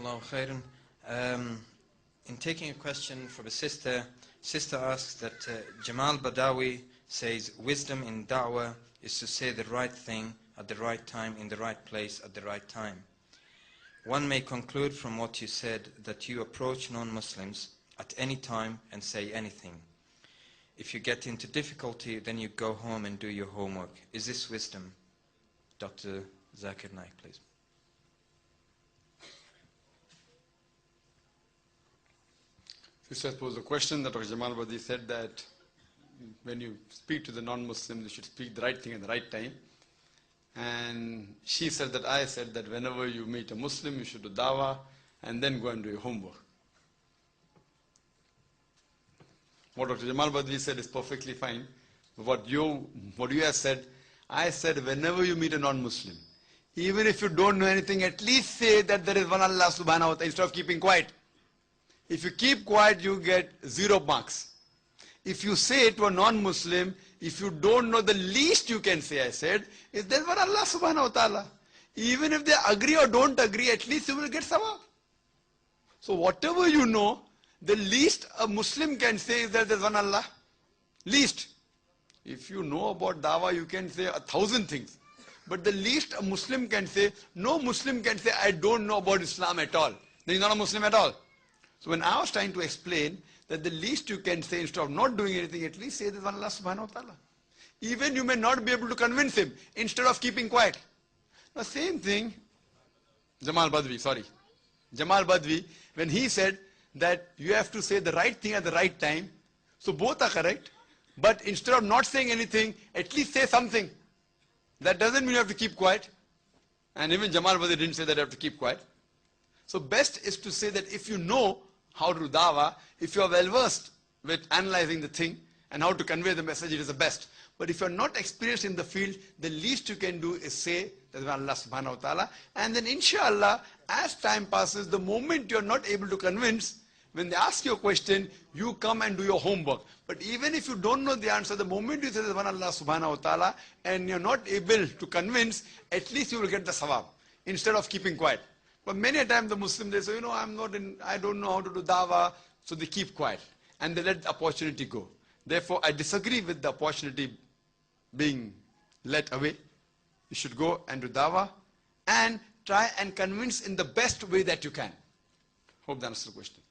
Allahu khairan. In taking a question from a sister asks that Jamal Badawi says wisdom in da'wah is to say the right thing at the right time in the right place at the right time. One may conclude from what you said that you approach non-Muslims at any time and say anything. If you get into difficulty, then you go home and do your homework. Is this wisdom? Dr. Zakir Naik, please. Sister posed a question that Dr. Jamal Badi said that when you speak to the non-Muslims, you should speak the right thing at the right time. And she said that I said that whenever you meet a Muslim, you should do dawah and then go and do your homework. What Dr. Jamal Badi said is perfectly fine. What you have said, I said whenever you meet a non-Muslim, even if you don't know anything, at least say that there is one Allah subhanahu wa ta'ala instead of keeping quiet. If you keep quiet, you get 0 marks. If you say to a non-Muslim, if you don't know, the least you can say, I said, is there one Allah subhanahu wa ta'ala. Even if they agree or don't agree, at least you will get sawab. So whatever you know, the least a Muslim can say is that there is one Allah. Least. If you know about dawah, you can say 1,000 things. But the least a Muslim can say, no Muslim can say, I don't know about Islam at all. Then he's not a Muslim at all. So when I was trying to explain that the least you can say instead of not doing anything, at least say there's one Allah subhanahu wa ta'ala. Even you may not be able to convince him instead of keeping quiet. Now same thing, Jamal Badwi, when he said that you have to say the right thing at the right time, so both are correct, but instead of not saying anything, at least say something. That doesn't mean you have to keep quiet. And even Jamal Badwi didn't say that you have to keep quiet. So best is to say that if you know how to do dawah, if you are well versed with analyzing the thing and how to convey the message, it is the best. But if you are not experienced in the field, the least you can do is say that Allah subhanahu wa ta'ala. And then inshallah, as time passes, the moment you are not able to convince, when they ask you a question, you come and do your homework. But even if you don't know the answer, the moment you say that one Allah subhanahu wa ta'ala and you are not able to convince, at least you will get the sawab instead of keeping quiet. But many a time the Muslims, they say, you know, I don't know how to do dawah, so they keep quiet and they let the opportunity go. Therefore, I disagree with the opportunity being let away. You should go and do dawah and try and convince in the best way that you can. Hope that answers the question.